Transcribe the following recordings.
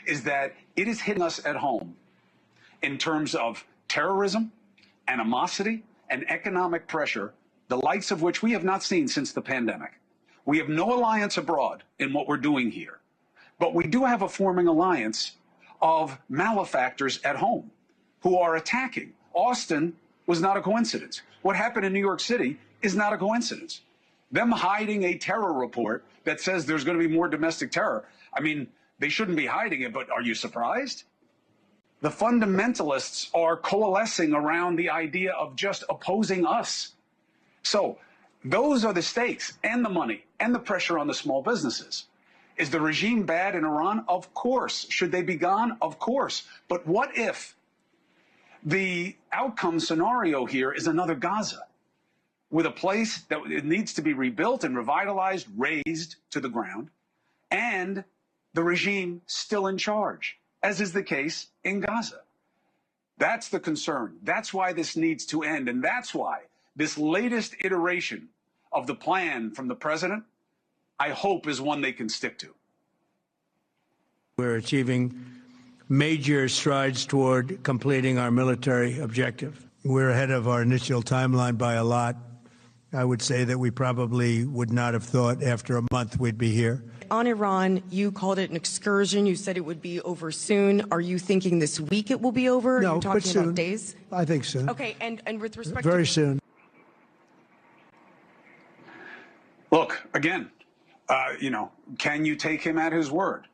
is that it is hitting us at home in terms of terrorism, animosity, and economic pressure, the likes of which we have not seen since the pandemic. We have no alliance abroad in what we're doing here, but we do have a forming alliance of malefactors at home who are attacking. Austin was not a coincidence. What happened in New York City is not a coincidence. Them hiding a terror report that says there's going to be more domestic terror. I mean, they shouldn't be hiding it, but are you surprised? The fundamentalists are coalescing around the idea of just opposing us. So those are the stakes and the money and the pressure on the small businesses. Is the regime bad in Iran? Of course. Should they be gone? Of course. But what if the outcome scenario here is another Gaza, with a place that it needs to be rebuilt and revitalized, razed to the ground, and the regime still in charge, as is the case in Gaza? That's the concern. That's why this needs to end. And that's why this latest iteration of the plan from the president, I hope, is one they can stick to. We're achieving major strides toward completing our military objective. We're ahead of our initial timeline by a lot. I would say that we probably would not have thought after a month we'd be here. On Iran, you called it an excursion. You said it would be over soon. Are you thinking this week it will be over? No, Are you talking but soon. about days? I think soon. Okay, and with respect Very soon. Look, again, can you take him at his word?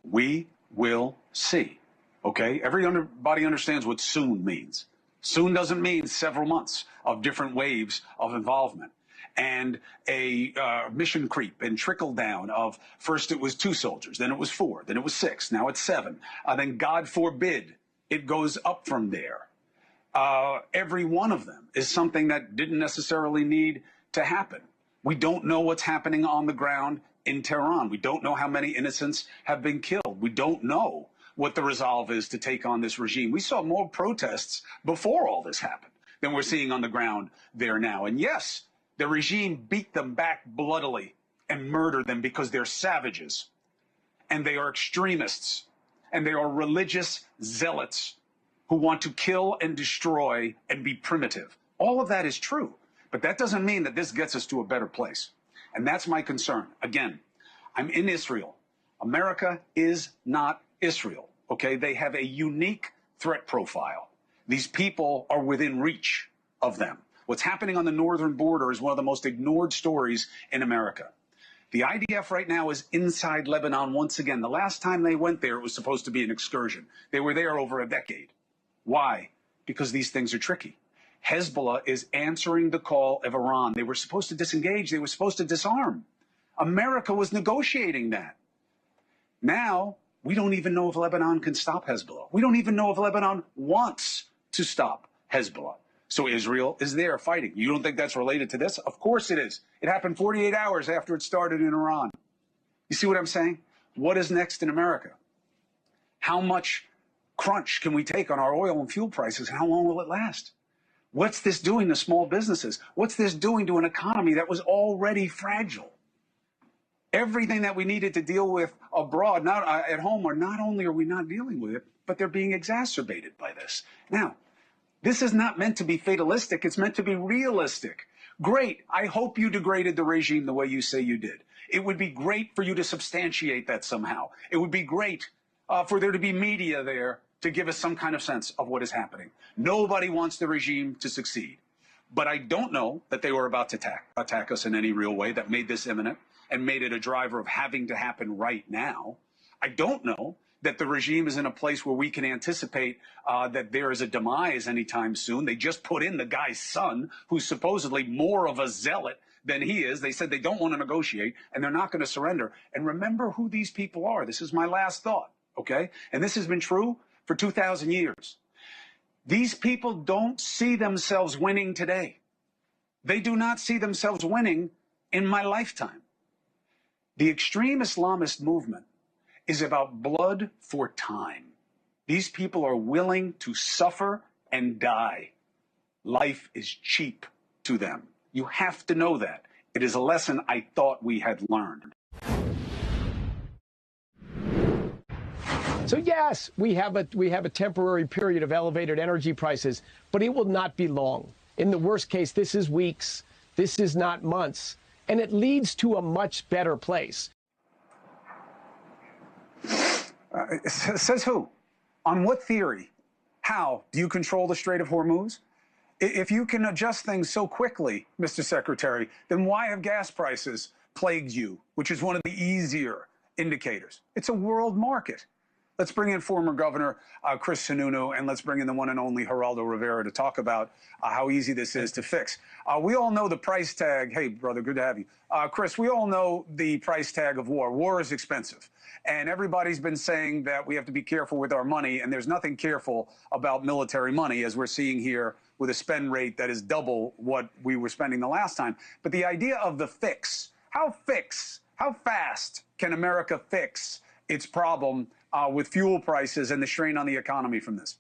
We will see. Okay? Everybody understands what soon means. Soon doesn't mean several months of different waves of involvement and a mission creep and trickle down of first it was 2 soldiers, then it was 4, then it was 6, now it's 7. Then God forbid it goes up from there. Every one of them is something that didn't necessarily need to happen. We don't know what's happening on the ground in Tehran. We don't know how many innocents have been killed. We don't know what the resolve is to take on this regime. We saw more protests before all this happened than we're seeing on the ground there now. And yes, the regime beat them back bloodily and murdered them because they're savages and they are extremists and they are religious zealots who want to kill and destroy and be primitive. All of that is true, but that doesn't mean that this gets us to a better place. And that's my concern. Again, I'm in Israel. America is not Israel, okay? They have a unique threat profile. These people are within reach of them. What's happening on the northern border is one of the most ignored stories in America. The IDF right now is inside Lebanon once again. The last time they went there, it was supposed to be an excursion. They were there over a decade. Why? Because these things are tricky. Hezbollah is answering the call of Iran. They were supposed to disengage. They were supposed to disarm. America was negotiating that. Now, we don't even know if Lebanon can stop Hezbollah. We don't even know if Lebanon wants to stop Hezbollah. So Israel is there fighting. You don't think that's related to this? Of course it is. It happened 48 hours after it started in Iran. You see what I'm saying? What is next in America? How much crunch can we take on our oil and fuel prices? How long will it last? What's this doing to small businesses? What's this doing to an economy that was already fragile? Everything that we needed to deal with abroad, not at home, or not only are we not dealing with it, but they're being exacerbated by this. Now, this is not meant to be fatalistic. It's meant to be realistic. Great. I hope you degraded the regime the way you say you did. It would be great for you to substantiate that somehow. It would be great for there to be media there to give us some kind of sense of what is happening. Nobody wants the regime to succeed. But I don't know that they were about to attack us in any real way that made this imminent and made it a driver of having to happen right now. I don't know that the regime is in a place where we can anticipate that there is a demise anytime soon. They just put in the guy's son, who's supposedly more of a zealot than he is. They said they don't want to negotiate, and they're not going to surrender. And remember who these people are. This is my last thought, okay? And this has been true for 2,000 years. These people don't see themselves winning today. They do not see themselves winning in my lifetime. The extreme Islamist movement is about blood for time. These people are willing to suffer and die. Life is cheap to them. You have to know that. It is a lesson I thought we had learned. So yes, we have a temporary period of elevated energy prices, but it will not be long. In the worst case, this is weeks. This is not months. And it leads to a much better place. Says who? On what theory? How do you control the Strait of Hormuz? If you can adjust things so quickly, Mr. Secretary, then why have gas prices plagued you, which is one of the easier indicators? It's a world market. Let's bring in former Governor Chris Sununu, and let's bring in the one and only Geraldo Rivera to talk about how easy this is to fix. We all know the price tag. Hey, brother, good to have you. Chris, we all know the price tag of war. War is expensive. And everybody's been saying that we have to be careful with our money, and there's nothing careful about military money, as we're seeing here with a spend rate that is double what we were spending the last time. But the idea of the fix, how fast can America fix its problem with fuel prices and the strain on the economy from this?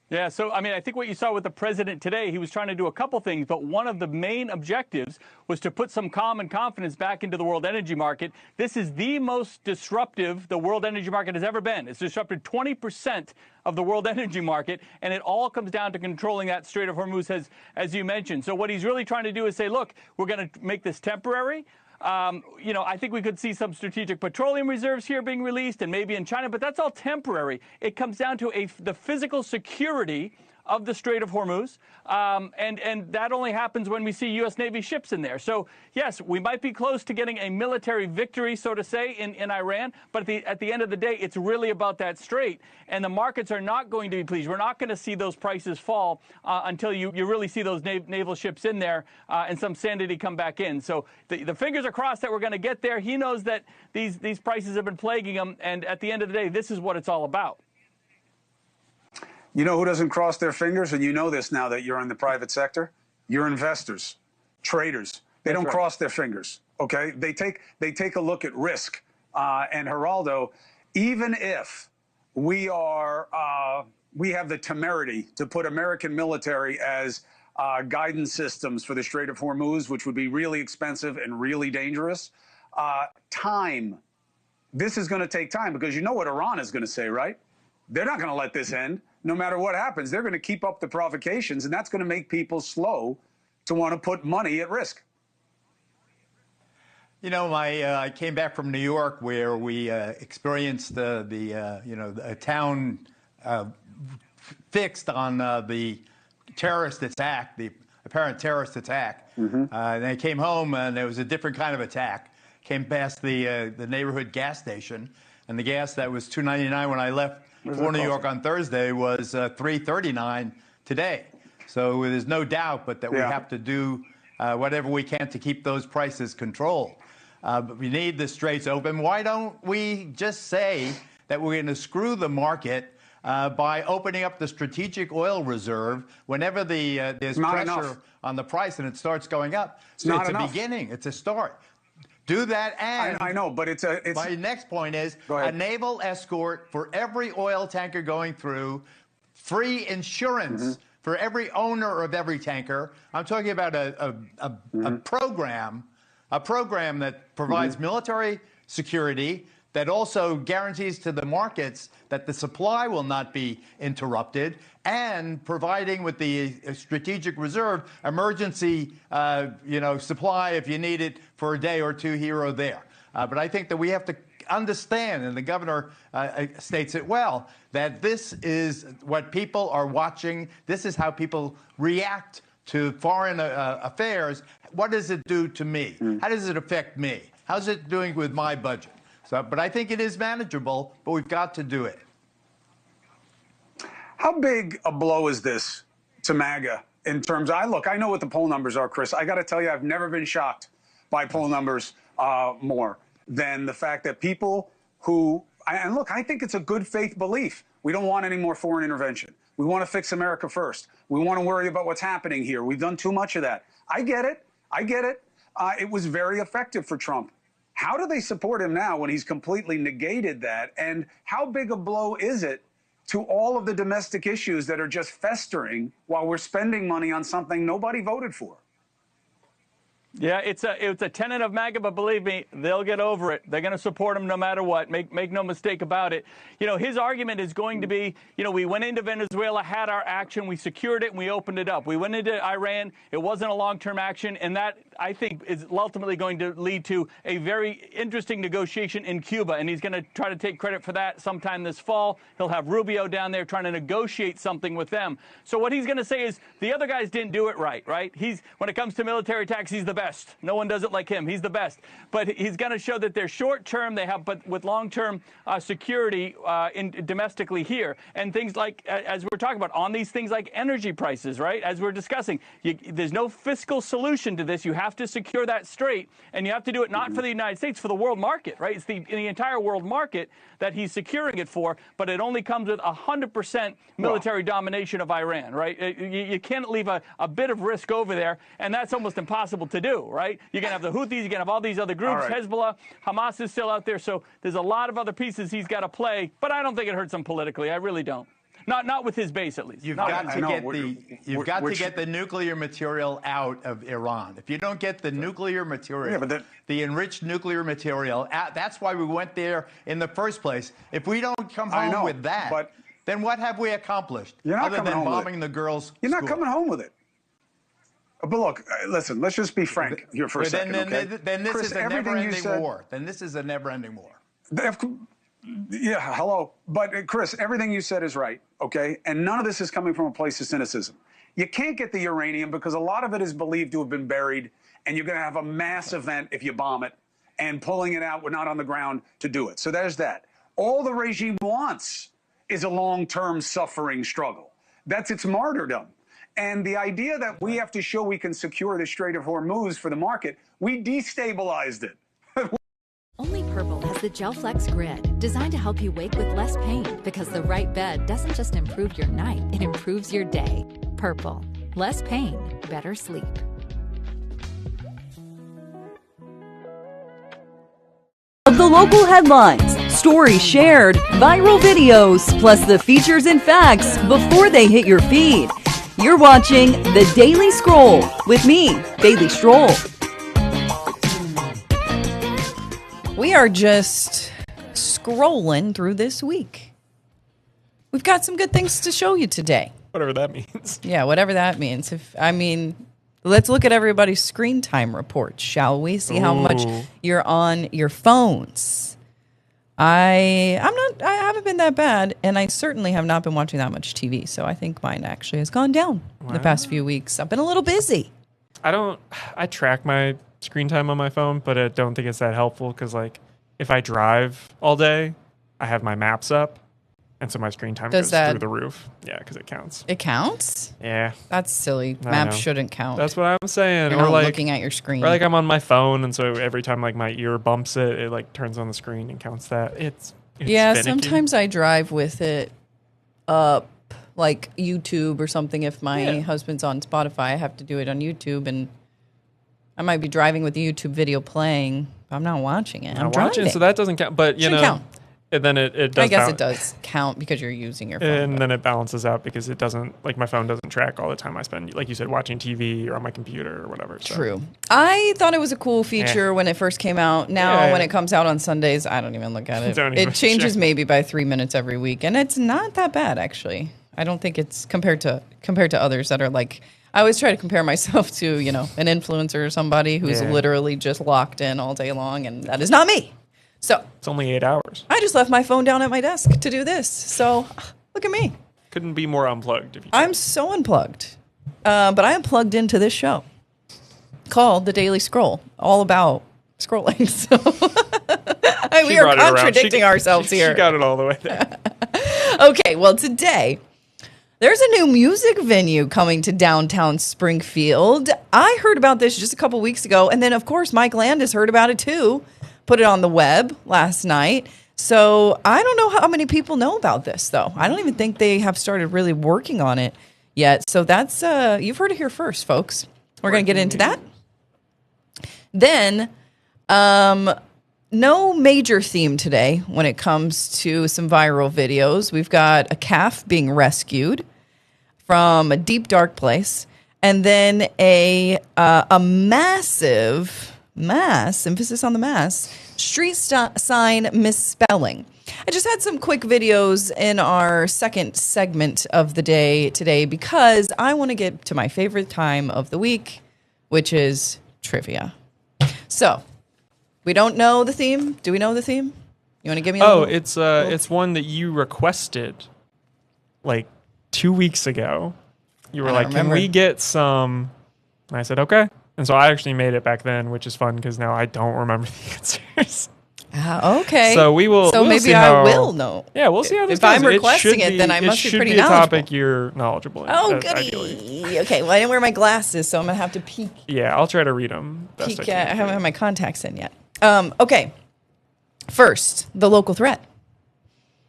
Yeah, so, I mean, I think what you saw with the president today, he was trying to do a couple things, but one of the main objectives was to put some calm and confidence back into the world energy market. This is the most disruptive the world energy market has ever been. It's disrupted 20% of the world energy market, and it all comes down to controlling that Strait of Hormuz, as you mentioned. So what he's really trying to do is say, look, we're going to make this temporary. You know, I think we could see some strategic petroleum reserves here being released and maybe in China, but that's all temporary. It comes down to the physical security of the Strait of Hormuz, and that only happens when we see U.S. Navy ships in there. So, yes, we might be close to getting a military victory, so to say, in Iran, but at the end of the day, it's really about that strait, and the markets are not going to be pleased. We're not going to see those prices fall until you really see those naval ships in there and some sanity come back in. So the fingers are crossed that we're going to get there. He knows that these prices have been plaguing him, and at the end of the day, this is what it's all about. You know who doesn't cross their fingers? And you know this now that you're in the private sector? Your investors, traders. They don't cross their fingers, okay? They take a look at risk. And Geraldo, even if we have the temerity to put American military as guidance systems for the Strait of Hormuz, which would be really expensive and really dangerous, this is going to take time, because you know what Iran is going to say, right? They're not going to let this end. No matter what happens, they're going to keep up the provocations, and that's going to make people slow to want to put money at risk. You know, I came back from New York, where we experienced a town fixed on the terrorist attack, the apparent terrorist attack. And I came home, and there was a different kind of attack. Came past the neighborhood gas station, and the gas that was $2.99 when I left for New York on Thursday was $3.39 today. So there's no doubt but that we have to do whatever we can to keep those prices controlled. But we need the straits open. Why don't we just say that we're going to screw the market by opening up the strategic oil reserve whenever there's pressure on the price and it starts going up? It's a beginning. It's a start. Do that, and I know, but it's my next point is a naval escort for every oil tanker going through, free insurance for every owner of every tanker. I'm talking about a program that provides military security, that also guarantees to the markets that the supply will not be interrupted, and providing with the strategic reserve emergency, supply if you need it for a day or two here or there. But I think that we have to understand, and the governor states it well, that this is what people are watching. This is how people react to foreign affairs. What does it do to me? How does it affect me? How's it doing with my budget? But I think it is manageable, but we've got to do it. How big a blow is this to MAGA in terms of, I know what the poll numbers are, Chris. I got to tell you, I've never been shocked by poll numbers more than the fact that people who, and look, I think it's a good faith belief. We don't want any more foreign intervention. We want to fix America first. We want to worry about what's happening here. We've done too much of that. I get it. It was very effective for Trump. How do they support him now when he's completely negated that? And how big a blow is it to all of the domestic issues that are just festering while we're spending money on something nobody voted for? Yeah, it's a tenet of MAGA, but believe me, they'll get over it. They're going to support him no matter what. Make no mistake about it. His argument is going to be, we went into Venezuela, had our action, we secured it, and we opened it up. We went into Iran. It wasn't a long-term action, and that, I think, is ultimately going to lead to a very interesting negotiation in Cuba, and he's going to try to take credit for that sometime this fall. He'll have Rubio down there trying to negotiate something with them. So what he's going to say is the other guys didn't do it right? When it comes to military attacks, he's the best. No one does it like him. He's the best. But he's going to show that they're short-term, but with long-term security domestically here. And things like, as we're talking about, on these things like energy prices, right? As we're discussing, there's no fiscal solution to this. You have to secure that straight, and you have to do it not for the United States, for the world market, right? It's the entire world market that he's securing it for, but it only comes with 100% military domination of Iran, right? You can't leave a bit of risk over there, and that's almost impossible to do, right? You're going to have the Houthis, you're going to have all these other groups, All right. Hezbollah, Hamas is still out there, so there's a lot of other pieces he's got to play, but I don't think it hurts him politically. I really don't. Not with his base, at least. You've Not- got I to know. get the nuclear material out of Iran. If you don't get the nuclear material, Yeah, but the enriched nuclear material out, that's why we went there in the first place. If we don't come I home know, with that, but then what have we accomplished You're not other coming than home with bombing the girls' you're not school? coming home with it. But look, listen, let's just be frank here for a Well, second, okay? then this Chris, is a everything you never-ending said- war. Then this is a never-ending war. Yeah, hello. But Chris, everything you said is right, okay? And none of this is coming from a place of cynicism. You can't get the uranium because a lot of it is believed to have been buried, and you're going to have a mass event if you bomb it, and pulling it out, we're not on the ground to do it. So there's that. All the regime wants is a long-term suffering struggle. That's its martyrdom. And the idea that we have to show we can secure the Strait of Hormuz for the market, we destabilized it. Only Purple has the GelFlex Grid, designed to help you wake with less pain, because the right bed doesn't just improve your night, it improves your day. Purple. Less pain, better sleep. Of the local headlines, stories shared, viral videos, plus the features and facts before they hit your feed. You're watching The Daily Scroll with me, Bailey Stroll. We are just scrolling through this week. We've got some good things to show you today. Whatever that means. Yeah, whatever that means. Let's look at everybody's screen time reports, shall we? See how much you're on your phones. I haven't been that bad, and I certainly have not been watching that much TV. So I think mine actually has gone down the past few weeks. I've been a little busy. I track my screen time on my phone, but I don't think it's that helpful because, like, if I drive all day, I have my maps up, and so my screen time goes through the roof. Yeah, because it counts. It counts? Yeah. That's silly. I Maps know. shouldn't count. That's what I'm saying. You're or not like looking at your screen. Or like I'm on my phone, and so every time like my ear bumps it, it like turns on the screen and counts that. It's yeah, finicky. sometimes I drive with it up, like YouTube or something. If my husband's on Spotify, I have to do it on YouTube, and I might be driving with the YouTube video playing. But I'm not watching it. I'm watching, driving. so that doesn't count. But you Shouldn't know, count. and then it does. I guess it does count because you're using your phone. And then it balances out because it doesn't, like, my phone doesn't track all the time I spend, like you said, watching TV or on my computer or whatever. So. True. I thought it was a cool feature when it first came out. Now, when it comes out on Sundays, I don't even look at it. Don't even It changes check. maybe by 3 minutes every week, and it's not that bad actually. I don't think it's compared to others that are like. I always try to compare myself to, you know, an influencer or somebody who's literally just locked in all day long, and that is not me. So it's only 8 hours. I just left my phone down at my desk to do this. So look at me. Couldn't be more unplugged. If you I'm so unplugged. But I am plugged into this show called The Daily Scroll, all about scrolling. So we are contradicting ourselves here. She got it all the way there. Okay, well, today there's a new music venue coming to downtown Springfield. I heard about this just a couple weeks ago, and then, of course, Mike Landis heard about it too. Put it on the web last night. So I don't know how many people know about this, though. I don't even think they have started really working on it yet. So that's you've heard it here first, folks. We're going to get into that. Then, no major theme today when it comes to some viral videos. We've got a calf being rescued from a deep, dark place. and then a massive emphasis on the mass street sign misspelling. I just had some quick videos in our second segment of the day today because I want to get to my favorite time of the week, which is trivia. So, we don't know the theme. Do we know the theme? You want to give me a little? It's one that you requested like 2 weeks ago. You were like, "Can we get some?" And I said, "Okay." And so I actually made it back then, which is fun because now I don't remember the answers. Okay. So we'll maybe see I will know. Yeah, we'll see how this if goes. I'm requesting it, then I must be pretty knowledgeable. It should be a topic you're knowledgeable in. Oh, goody. Okay, well, I didn't wear my glasses, so I'm going to have to peek. Yeah, I'll try to read them. I haven't had my contacts in yet. Okay. First, the local threat.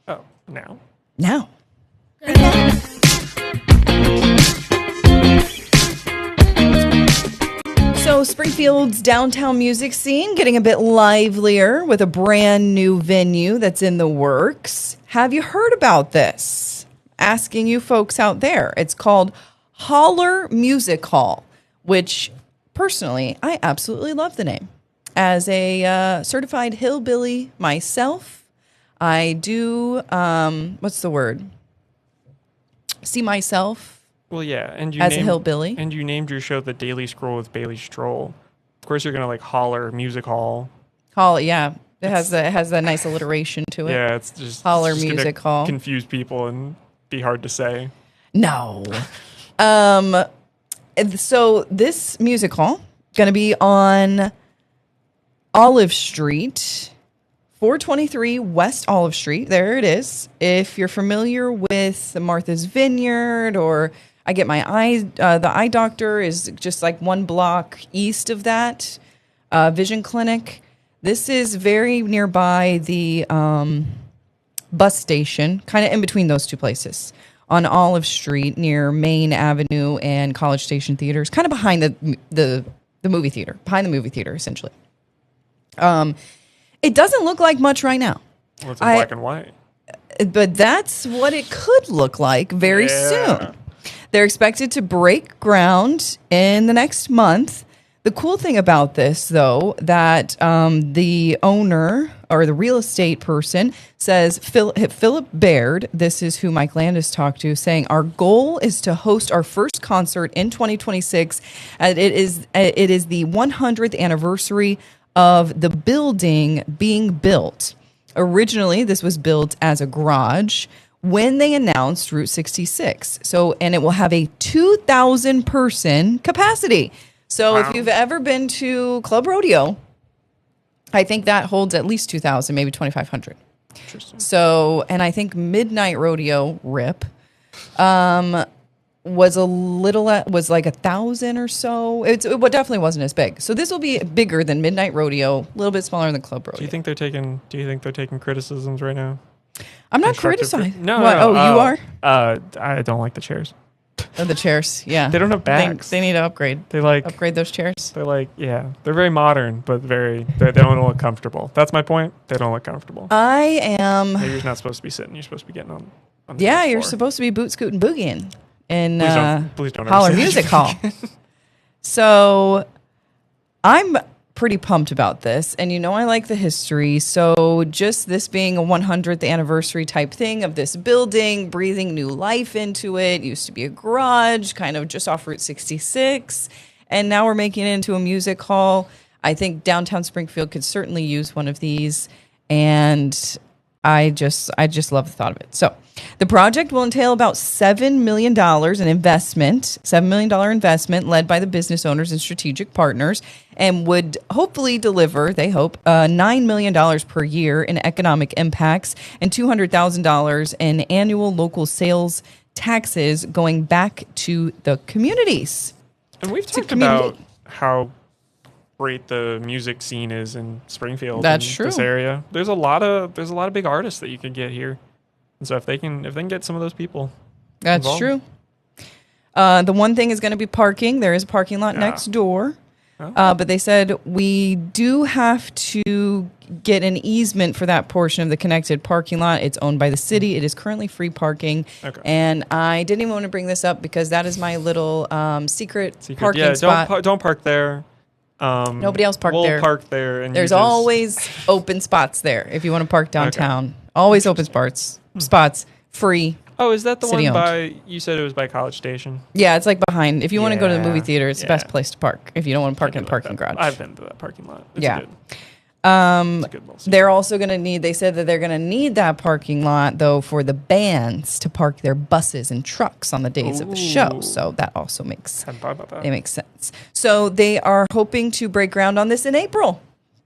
Oh, now. Now. So Springfield's downtown music scene getting a bit livelier with a brand new venue that's in the works. Have you heard about this? Asking you folks out there. It's called Holler Music Hall, which personally, I absolutely love the name. As a certified hillbilly myself, I do, what's the word? See myself. Well, yeah, and as a hillbilly, and you named your show The Daily Scroll with Bailey Stroll. Of course, you're gonna like Holler Music Hall. Hall, yeah, it has a nice alliteration to it. Yeah, it's just Holler Music Hall. Confuse people and be hard to say. No. So this music hall gonna be on Olive Street. 423 West Olive Street. There it is. If you're familiar with Martha's Vineyard, or I get my the eye doctor is just like one block east of that vision clinic. This is very nearby the bus station, kind of in between those two places on Olive Street near Main Avenue and College Station Theaters, kind of behind the movie theater, essentially. It doesn't look like much right now. Well, it's in black and white. But that's what it could look like very soon. They're expected to break ground in the next month. The cool thing about this, though, that the owner or the real estate person says, Philip Baird, this is who Mike Landis talked to, saying, our goal is to host our first concert in 2026. It is the 100th anniversary of the building being built. Originally, this was built as a garage when they announced Route 66. And it will have a 2,000 person capacity. So If you've ever been to Club Rodeo, I think that holds at least 2,000, maybe 2,500. Interesting. So, and I think Midnight Rodeo, RIP, was like 1,000 or so. It definitely wasn't as big. So this will be bigger than Midnight Rodeo, a little bit smaller than Club Rodeo. Do you think they're taking criticisms right now? I'm not criticizing. No. You are? I don't like the chairs. Oh, the chairs, yeah. They don't have backs. They need to upgrade. They upgrade those chairs. They're they're very modern, but they don't look comfortable. That's my point. They don't look comfortable. You're not supposed to be sitting. You're supposed to be getting on the yeah, floor. You're supposed to be boot scooting boogieing in please don't Holler Music Hall. So I'm pretty pumped about this, and I like the history. So just this being a 100th anniversary type thing of this building, breathing new life into it. Used to be a garage, kind of just off Route 66, and now we're making it into a music hall. I think downtown Springfield could certainly use one of these, and I just love the thought of it. So the project will entail about $7 million in investment, $7 million investment led by the business owners and strategic partners, and would hopefully deliver, they hope, $9 million per year in economic impacts and $200,000 in annual local sales taxes going back to the communities. And we've talked about how great the music scene is in Springfield. That's true. This area. There's a lot of big artists that you can get here. And so if they can get some of those people. That's involved. true. The one thing is going to be parking. There is a parking lot next door. But they said we do have to get an easement for that portion of the connected parking lot. It's owned by the city. It is currently free parking. Okay. And I didn't even want to bring this up because that is my little secret parking spot. Don't park there. Nobody else park we'll there. We'll park there. And there's always open spots there if you want to park downtown. Okay. Always open spots, free. Oh, is that the one owned. by, you said it was by College Station? Yeah, it's like behind. If you want to go to the movie theater, it's the best place to park. If you don't want to park in the parking garage. I've been to that parking lot. It's yeah. Good. It's a good little they're also going to need, they said that they're going to need that parking lot, though, for the bands to park their buses and trucks on the days of the show. So that also makes, hadn't thought about that. It makes sense. So they are hoping to break ground on this in April.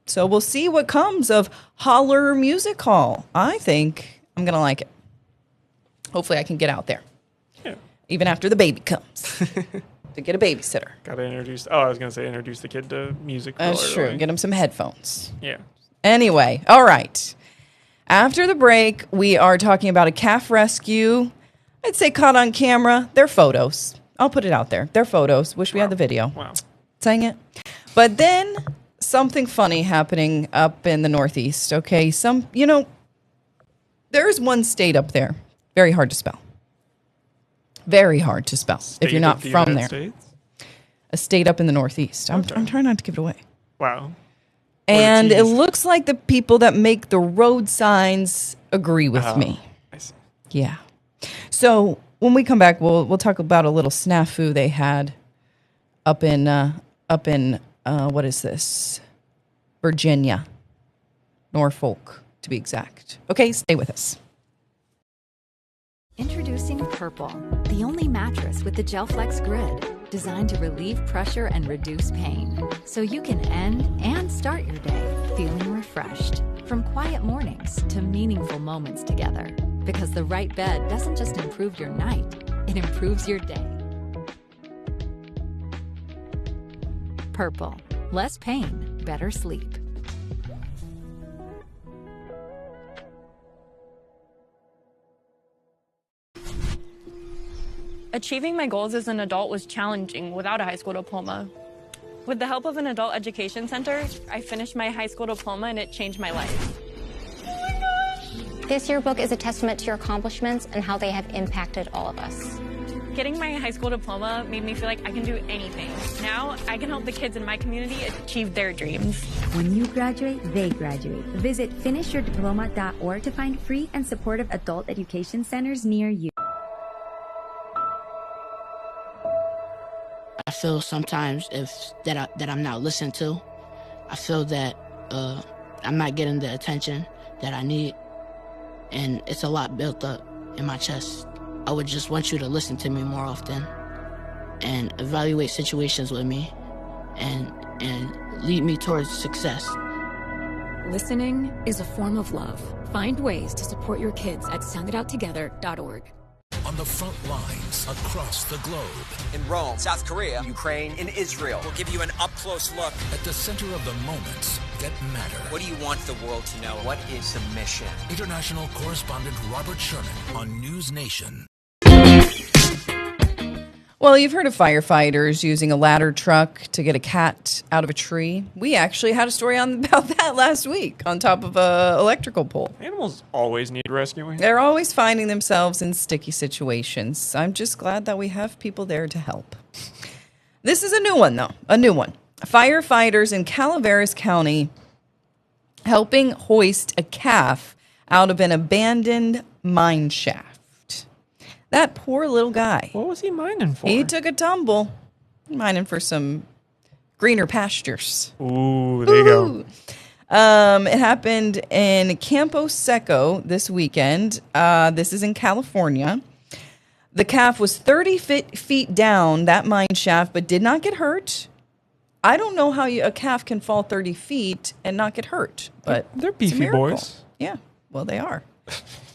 So we'll see what comes of Holler Music Hall. I think I'm going to like it. Hopefully I can get out there. Yeah. Even after the baby comes. To get a babysitter. Got to introduce, I was going to say introduce the kid to music. That's true. Get him some headphones. Yeah. Anyway, all right. After the break, we are talking about a calf rescue. I'd say caught on camera. They're photos. I'll put it out there. They're photos. Wish we had the video. Wow. Dang it. But then something funny happening up in the Northeast. Okay. There's one state up there. Very hard to spell. Very hard to spell if you're not from there. States? A state up in the Northeast. I'm trying not to give it away. Wow. And it looks like the people that make the road signs agree with me. I see. Yeah. So when we come back, we'll talk about a little snafu they had up in what is this? Virginia, Norfolk to be exact. Okay, stay with us. Introducing Purple, the only mattress with the GelFlex grid, designed to relieve pressure and reduce pain, so you can end and start your day feeling refreshed. From quiet mornings to meaningful moments together, because the right bed doesn't just improve your night, it improves your day. Purple, less pain, better sleep. Achieving my goals as an adult was challenging without a high school diploma. With the help of an adult education center, I finished my high school diploma and it changed my life. Oh my gosh! This yearbook is a testament to your accomplishments and how they have impacted all of us. Getting my high school diploma made me feel like I can do anything. Now, I can help the kids in my community achieve their dreams. When you graduate, they graduate. Visit finishyourdiploma.org to find free and supportive adult education centers near you. I feel sometimes that I'm not listened to. I feel that I'm not getting the attention that I need, and it's a lot built up in my chest. I would just want you to listen to me more often and evaluate situations with me and lead me towards success. Listening is a form of love. Find ways to support your kids at sounditouttogether.org. On the front lines across the globe. In Rome, South Korea, Ukraine, and Israel. We'll give you an up-close look. At the center of the moments that matter. What do you want the world to know? What is the mission? International correspondent Robert Sherman on News Nation. Well, you've heard of firefighters using a ladder truck to get a cat out of a tree. We actually had a story about that last week on top of an electrical pole. Animals always need rescuing. They're always finding themselves in sticky situations. I'm just glad that we have people there to help. This is a new one, though. A new one. Firefighters in Calaveras County helping hoist a calf out of an abandoned mine shaft. That poor little guy. What was he mining for? He took a tumble. Mining for some greener pastures. Ooh, there you go. It happened in Campo Seco this weekend. This is in California. The calf was 30 feet down that mine shaft, but did not get hurt. I don't know how a calf can fall 30 feet and not get hurt, but they're beefy boys. Yeah, well, they are.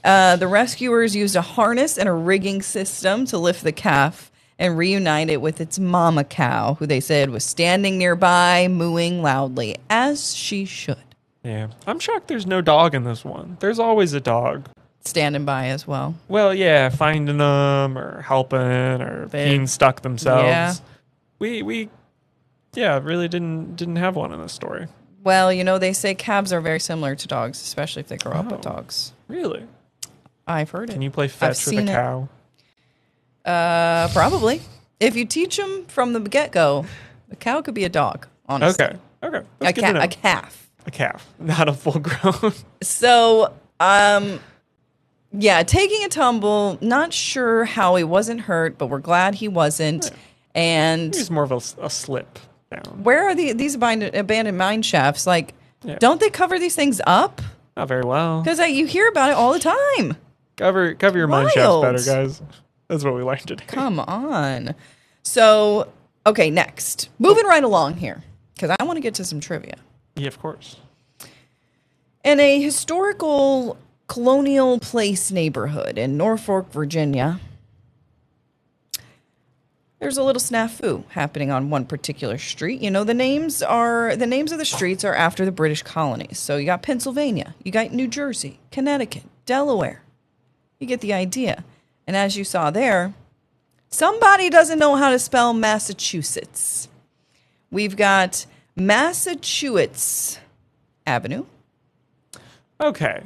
The rescuers used a harness and a rigging system to lift the calf and reunite it with its mama cow, who they said was standing nearby, mooing loudly, as she should. Yeah, I'm shocked there's no dog in this one. There's always a dog. Standing by as well. Well, yeah, finding them or helping or being stuck themselves. Yeah. We Yeah, really didn't have one in this story. Well, they say calves are very similar to dogs, especially if they grow up with dogs. Really? I've heard it. Can you play fetch with a cow? Probably. If you teach them from the get-go, a cow could be a dog, honestly. Okay. A calf. A calf, not a full-grown. So, taking a tumble, not sure how he wasn't hurt, but we're glad he wasn't. Yeah. And he's more of a slip down. Where are these abandoned mine shafts? Like, don't they cover these things up? Not very well. Because you hear about it all the time. Cover your mine shafts better, guys. That's what we learned today. Come on. So, okay, next. Moving right along here, because I want to get to some trivia. Yeah, of course. In a historical colonial place neighborhood in Norfolk, Virginia, there's a little snafu happening on one particular street. The names of the streets are after the British colonies. So you got Pennsylvania, you got New Jersey, Connecticut, Delaware. You get the idea. And as you saw there, somebody doesn't know how to spell Massachusetts. We've got Massachusetts Avenue. Okay,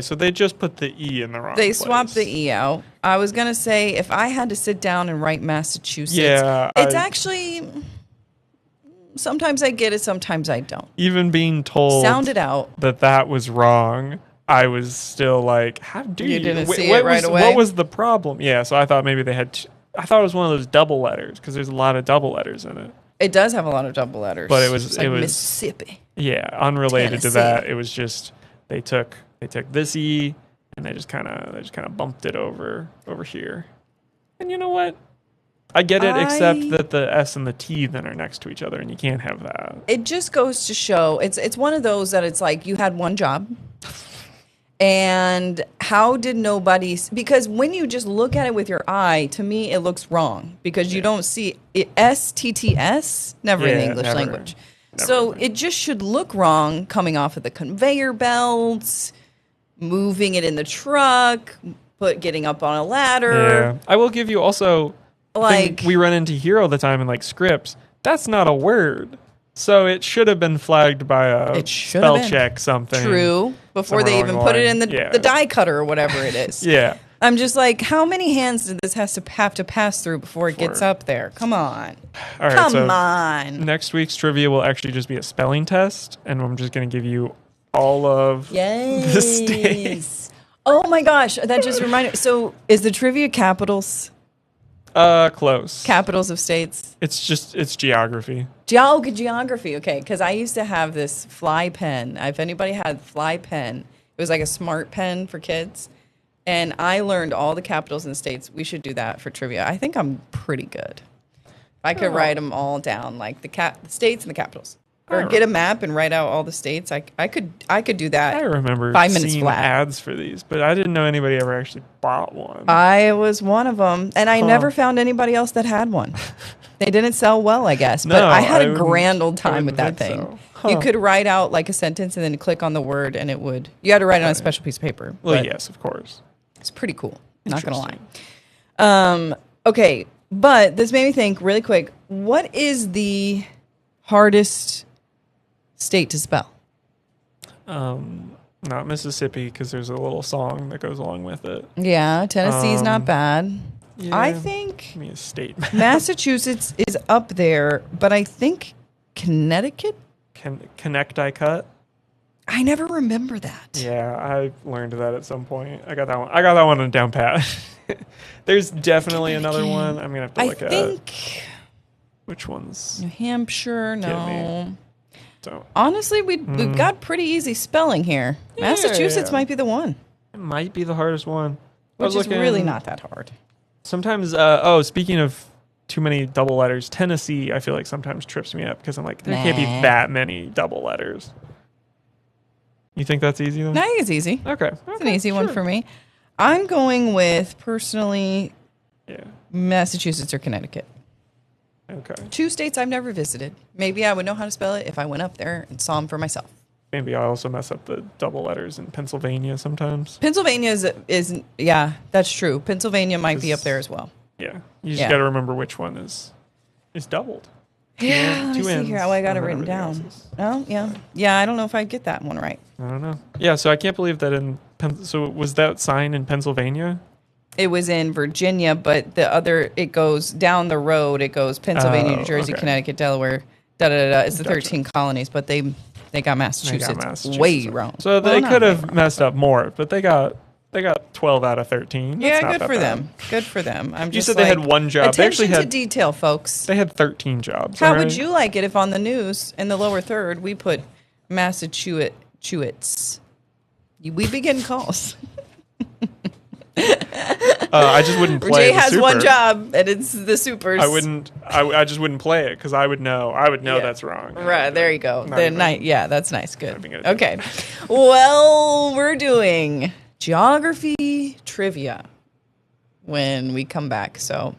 so they just put the E in the wrong place. They swapped the E out. I was going to say, if I had to sit down and write Massachusetts, actually, sometimes I get it, sometimes I don't. Even being told sound it out that was wrong, I was still like, how do you? You didn't see it right away? What was the problem? Yeah, so I thought maybe they had, I thought it was one of those double letters, because there's a lot of double letters in it. It does have a lot of double letters. But it was Mississippi. Yeah, unrelated to that. It was just, they took this E and they just kind of bumped it over here. And you know what? I get it, except that the S and the T then are next to each other, and you can't have that. It just goes to show it's one of those that it's like you had one job, and how did nobody? Because when you just look at it with your eye, to me it looks wrong because you don't see it, STTS never in the English language. So it just should look wrong coming off of the conveyor belts, moving it in the truck, getting up on a ladder. Yeah, I will give you also. Like we run into here all the time in like scripts. That's not a word, so it should have been flagged by a spell check something. True, before they even put it in the die cutter or whatever it is. Yeah, I'm just like, how many hands did this have to pass through before it gets up there? Come on, all right, come on. Next week's trivia will actually just be a spelling test, and I'm just going to give you all of the states. Oh my gosh, that just reminded me. So, is the trivia capitals? Close. Capitals of states. It's geography. Geography. Okay, because I used to have this fly pen. If anybody had fly pen, it was like a smart pen for kids, and I learned all the capitals in the states. We should do that for trivia. I think I'm pretty good. I could write them all down, like the states and the capitals, or get a map and write out all the states. I could do that. I remember 5 minutes seeing flat. ads for these, but I didn't know anybody ever actually bought one. I was one of them, and I never found anybody else that had one. They didn't sell well, I guess, but I had a grand old time with that thing. So. You could write out like a sentence and then click on the word, and it would. You had to write it on a special piece of paper. Well, yes, of course. It's pretty cool. Not gonna lie. Okay, but this made me think really quick. What is the hardest state to spell? Not Mississippi, because there's a little song that goes along with it. Yeah, Tennessee's not bad. Yeah, I think give me a state. Massachusetts is up there, but I think Connecticut? Connecticut? I never remember that. Yeah, I learned that at some point. I got that one on down pat. There's definitely another one. I'm going to have to look at. I think. Which ones? New Hampshire, no. So. Honestly, we've got pretty easy spelling here. Yeah, Massachusetts might be the one. It might be the hardest one. Which is really not that hard. Sometimes, speaking of too many double letters, Tennessee, I feel like sometimes trips me up because I'm like, there can't be that many double letters. You think that's easy then? I think it's easy. Okay. It's an easy one for me. I'm going with, personally, Massachusetts or Connecticut. Okay. 2 states I've never visited. Maybe I would know how to spell it if I went up there and saw them for myself. Maybe I also mess up the double letters in Pennsylvania sometimes. Pennsylvania is that's true. Pennsylvania might be up there as well. Yeah. You just got to remember which one is doubled. Yeah, let me two see N's, here. Oh, I got it and then written everything down. else is- Oh, yeah. Yeah, I don't know if I get that one right. I don't know. Yeah, so I can't believe that so was that sign in Pennsylvania? It was in Virginia, but it goes down the road. It goes Pennsylvania, New Jersey, okay. Connecticut, Delaware, da-da-da-da. It's the Gotcha. 13 colonies, but they got Massachusetts, way wrong. So they Well, could not have messed up more, but they got 12 out of 13. That's Yeah, not good that for bad. them. Good for them. I'm You just said they had one job. They Attention actually had to detail, folks. They had 13 jobs. How all would right? you like it if on the news in the lower third we put Massachusetts? We begin calls. I just wouldn't play Jay the has super. one job, and it's the supers. I wouldn't. I just wouldn't play it because I would know. I would know that's wrong. Right, there you go. Not The even- night, yeah, that's nice. Good. Okay. Well, we're doing geography trivia when we come back. So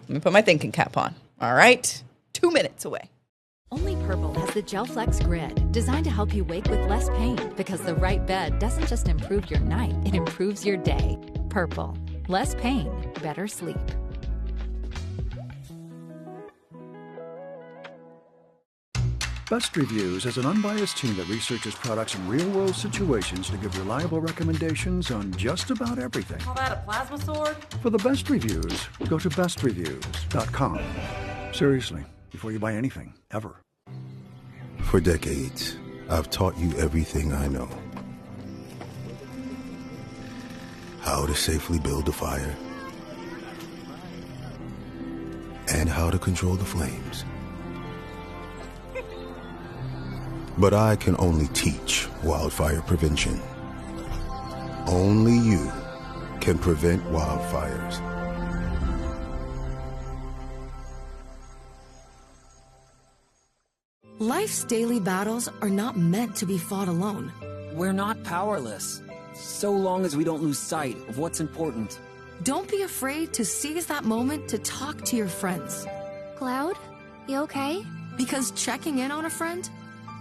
let me put my thinking cap on. All right. 2 minutes away. Only Purple has the GelFlex Grid, designed to help you wake with less pain because the right bed doesn't just improve your night, it improves your day. Purple. Less pain, better sleep. Best Reviews is an unbiased team that researches products in real-world situations to give reliable recommendations on just about everything. Call that a plasma sword? For the best reviews, go to bestreviews.com. Seriously, before you buy anything, ever. For decades, I've taught you everything I know. How to safely build a fire, and how to control the flames. But I can only teach wildfire prevention. Only you can prevent wildfires. Life's daily battles are not meant to be fought alone. We're not powerless, so long as we don't lose sight of what's important. Don't be afraid to seize that moment to talk to your friends. Cloud, you okay? Because checking in on a friend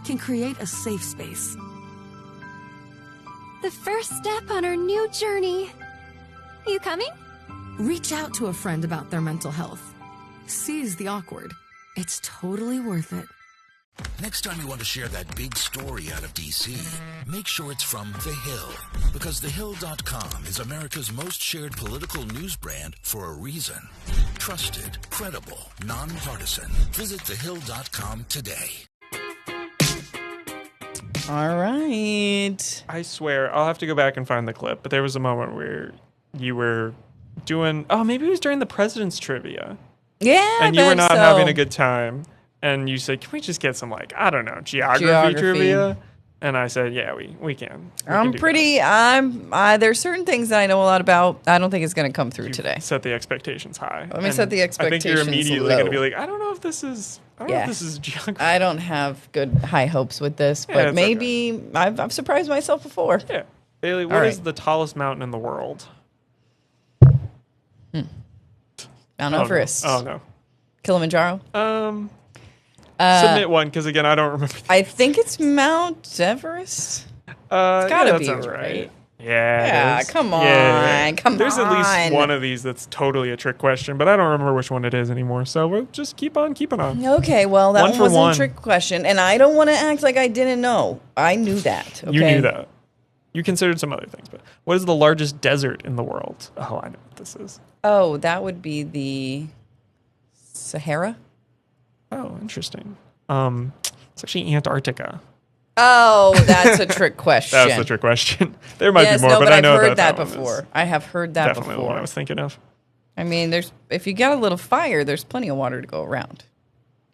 can create a safe space. The first step on our new journey. You coming? Reach out to a friend about their mental health. Seize the awkward. It's totally worth it. Next time you want to share that big story out of D.C., make sure it's from The Hill, because TheHill.com is America's most shared political news brand for a reason. Trusted, credible, nonpartisan. Visit TheHill.com today. All right. I swear, I'll have to go back and find the clip, but there was a moment where you were doing, maybe it was during the president's trivia. Yeah, and you I were bet not so. having a good time. And you said, can we just get some, geography trivia? And I said, yeah, we can. There's certain things that I know a lot about. I don't think it's going to come through today. Set the expectations high. Let me set the expectations I think you're immediately low. going to be like, I don't know if this is geography. I don't have good high hopes with this, but it's maybe I've surprised myself before. Yeah. Bailey, All what right. is the tallest mountain in the world? Mount Everest. Oh, no. Kilimanjaro. Submit one, because again, I don't remember. I think it's Mount Everest. It's gotta that be sounds right. Yeah, it is. Come on, Yeah. come There's on. at least one of these that's totally a trick question, but I don't remember which one it is anymore. So we'll just keep on keeping on. Okay, well, that One one for wasn't one. a trick question, and I don't want to act like I didn't know. I knew that. Okay? You knew that. You considered some other things, but what is the largest desert in the world? Oh, I know what this is. Oh, that would be the Sahara. Oh, interesting. It's actually Antarctica. Oh, that's a trick question. That's the trick question. There might Yes, be more, no, but I I've know heard that one is before. I have heard that definitely before. the one I was thinking of. I mean, if you got a little fire, there's plenty of water to go around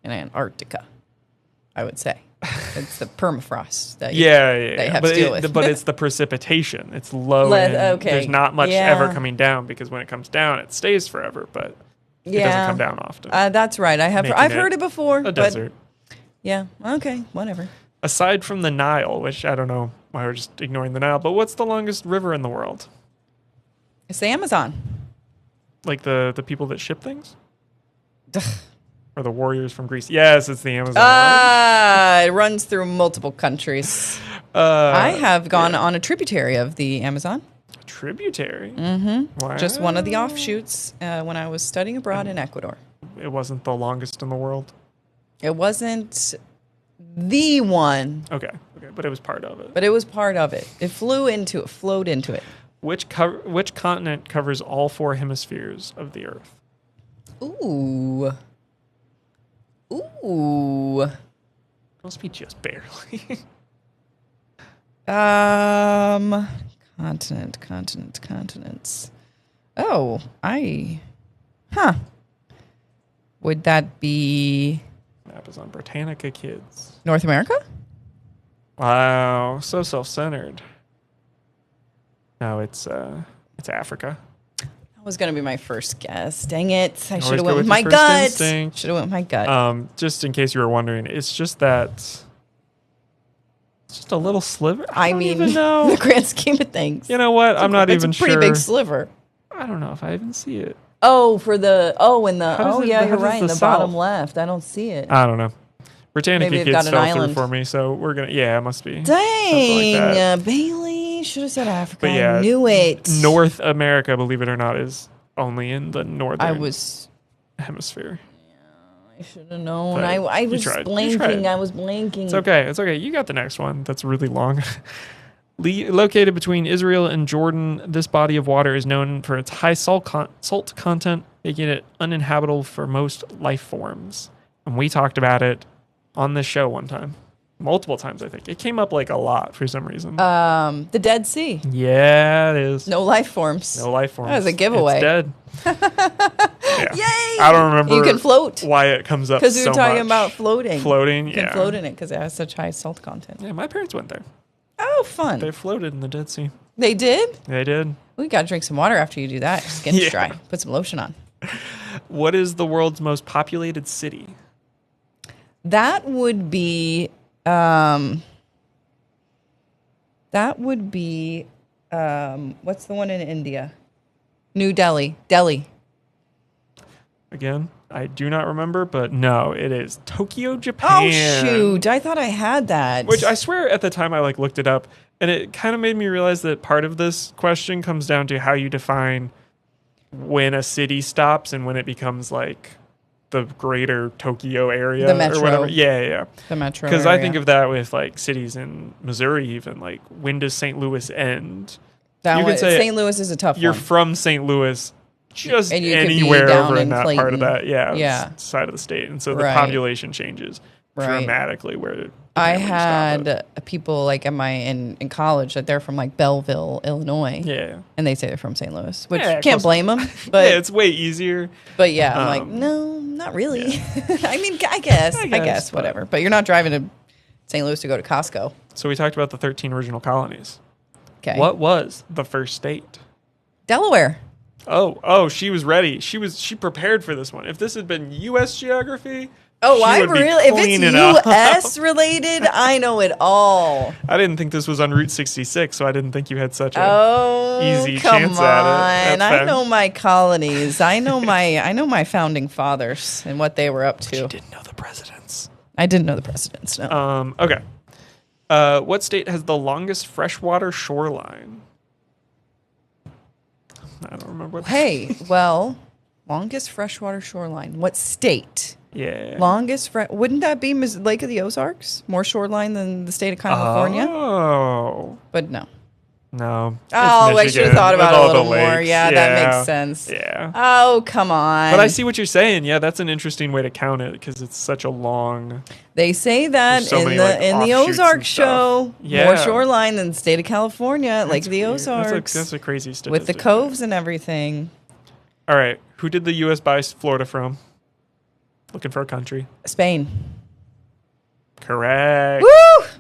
in Antarctica, I would say. It's the permafrost that you have to deal with. But it's the precipitation. It's low. Okay. There's not much Yeah. ever coming down, because when it comes down, it stays forever, but it doesn't come down often. That's right. I've Making heard it before. A but desert. Yeah. Okay. Whatever. Aside from the Nile, which I don't know why we're just ignoring the Nile, but what's the longest river in the world? It's the Amazon. Like the people that ship things? Or the warriors from Greece? Yes, it's the Amazon. It runs through multiple countries. I have gone on a tributary of the Amazon. Tributary? Mm-hmm. Wow. Just one of the offshoots when I was studying abroad in Ecuador. It wasn't the longest in the world? It wasn't the one. Okay, but it was part of it. But it was part of it. It flowed into it. Which continent covers all 4 hemispheres of the Earth? Ooh. Must be just barely. Continents. Oh, would that be Map is on Britannica, kids. North America? Wow, so self-centered. No, it's Africa. That was going to be my first guess. Dang it. I should Always have go went with with my your first gut. instinct. Should have went with my gut. Just in case you were wondering, it's just that it's just a little sliver. I mean, even know. the grand scheme of things. You know what? I'm not even sure. It's a pretty big sliver. I don't know if I even see it. You're right. How In does the the bottom south? left. I don't see it. I don't know. Britannica Maybe they've kids got an fell through island. for me, so we're gonna. Yeah, it must be. Dang, Like that. Bailey should have said Africa. But yeah, I knew it. North America, believe it or not, is only in the northern hemisphere. I should have known. But I you was tried. You blanking. tried. I was blanking. It's okay. It's okay. You got the next one. That's really long. Located between Israel and Jordan, this body of water is known for its high salt content, making it uninhabitable for most life forms. And we talked about it on this show one time. Multiple times, I think. It came up like a lot for some reason. The Dead Sea. Yeah, it is. No life forms. No life forms. That was a giveaway. It's dead. Yeah. Yay! I don't remember You can float. why it comes up Because we so were talking much. about floating. Floating, You can yeah. float in it because it has such high salt content. Yeah, my parents went there. Oh, fun. They floated in the Dead Sea. They did? They did. We got to drink some water after you do that. Skin's Yeah. dry. Put some lotion on. What is the world's most populated city? That would be what's the one in India? New Delhi. Delhi. Again, I do not remember, but no, it is Tokyo, Japan. Oh shoot. I thought I had that. Which I swear at the time I looked it up, and it kind of made me realize that part of this question comes down to how you define when a city stops and when it becomes like the greater Tokyo area The metro. or whatever. Yeah. The metro Because I area. think of that with like cities in Missouri, even like when does St. Louis end? That You one, could say St. Louis is a tough You're one. from St. Louis, just And you could be anywhere down over in in that part of Clayton. that, Yeah. side of the state, and so the Right. population changes Right. dramatically. Where I depending on where you stop had people like in college that they're from like Belleville, Illinois. Yeah. And they say they're from St. Louis, which Yeah, can't close blame them. it. But yeah, it's way easier. But yeah, I'm like, Um, no, not really. I mean, I guess, but- whatever. But you're not driving to St. Louis to go to Costco. So we talked about the 13 original colonies. Okay. What was the first state? Delaware. Oh, she was ready. She prepared for this one. If this had been U.S. geography, Oh, she I would be really, if it's cleaning up. U.S. related, I know it all. I didn't think this was on Route 66, so I didn't think you had such a easy come chance on. at it. I know my colonies. I know my founding fathers and what they were up to. You didn't know the presidents. I didn't know the presidents, no. Okay. What state has the longest freshwater shoreline? I don't remember what. Hey, well, longest freshwater shoreline. What state? Yeah. Longest wouldn't that be Lake of the Ozarks? More shoreline than the state of California? Oh. But no. No. Oh, I should have thought about it a all little the more. lakes. Yeah, that makes sense. Yeah. Oh, come on. But I see what you're saying. Yeah, that's an interesting way to count it because it's such a long. They say that There's so in many, the like, in the offshoots Ozark and stuff. show. Yeah. More shoreline than the state of California, Lake of the weird. Ozarks. That's a crazy statistic. with the coves and everything. All right. Who did the U.S. buy Florida from? Looking for a country. Spain. Correct. Woo!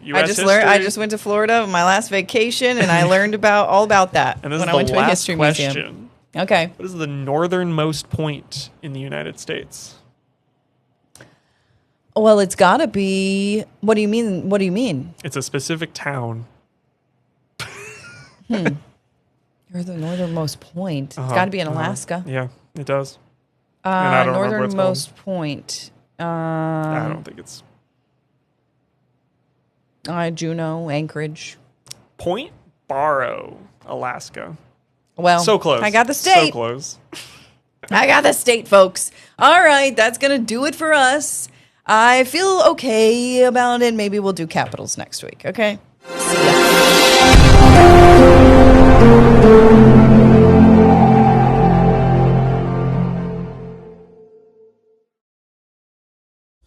US I history. just went to Florida on my last vacation, and I learned all about that And this when is I went the to a last history question. museum. Okay. What is the northernmost point in the United States? Well, it's got to be. What do you mean? What do you mean? It's a specific town. You're the northernmost point. It's got to be in Alaska. Yeah, it does. And I don't remember what it's called. Northernmost point. I don't think it's Juneau, Anchorage. Point Barrow, Alaska. Well, so close. I got the state. So close. I got the state, folks. All right, that's going to do it for us. I feel okay about it. Maybe we'll do Capitals next week, okay? See ya.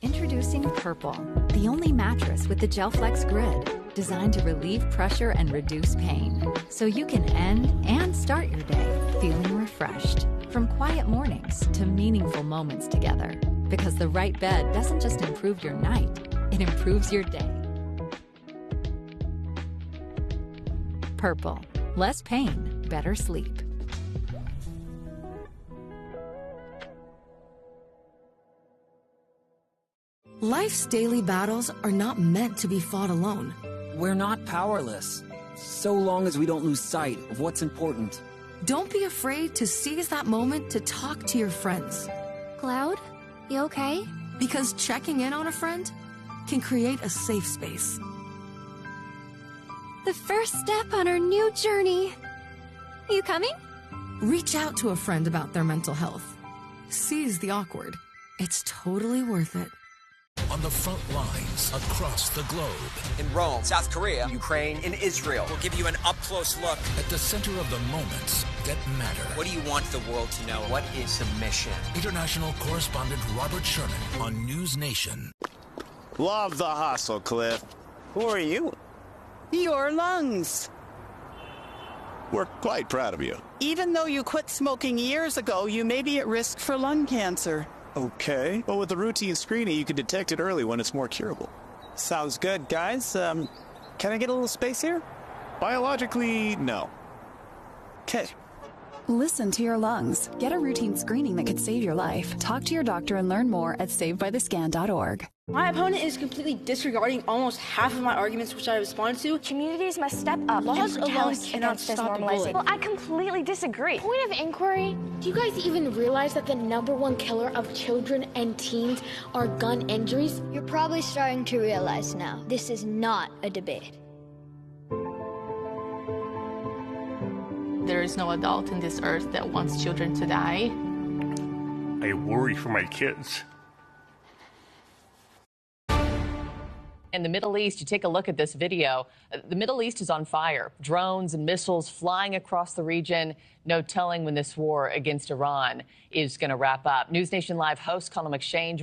Introducing Purple, the only mattress with the GelFlex Grid, designed to relieve pressure and reduce pain, so you can end and start your day feeling refreshed. From quiet mornings to meaningful moments together, because the right bed doesn't just improve your night, it improves your day. Purple, less pain, better sleep. Life's daily battles are not meant to be fought alone. We're not powerless, so long as we don't lose sight of what's important. Don't be afraid to seize that moment to talk to your friends. Cloud, you okay? Because checking in on a friend can create a safe space. The first step on our new journey. You coming? Reach out to a friend about their mental health. Seize the awkward. It's totally worth it. On the front lines across the globe. In Rome, South Korea, Ukraine, and Israel. We'll give you an up-close look. At the center of the moments that matter. What do you want the world to know? What is the mission? International correspondent Robert Sherman on News Nation. Love the hustle, Cliff. Who are you? Your lungs. We're quite proud of you. Even though you quit smoking years ago, you may be at risk for lung cancer. Okay. Well, with the routine screening, you can detect it early when it's more curable. Sounds good, guys. Can I get a little space here? Biologically, no. Okay. Listen to your lungs. Get a routine screening that could save your life. Talk to your doctor and learn more at savedbythescan.org. My opponent is completely disregarding almost half of my arguments which I responded to. Communities must step up. Laws and alone cannot stop the bullying. Well, I completely disagree. Point of inquiry, do you guys even realize that the #1 killer of children and teens are gun injuries? You're probably starting to realize now, this is not a debate. There is no adult in this earth that wants children to die. I worry for my kids. In the Middle East, you take a look at this video. The Middle East is on fire. Drones and missiles flying across the region. No telling when this war against Iran is going to wrap up. News Nation Live host Colin McShane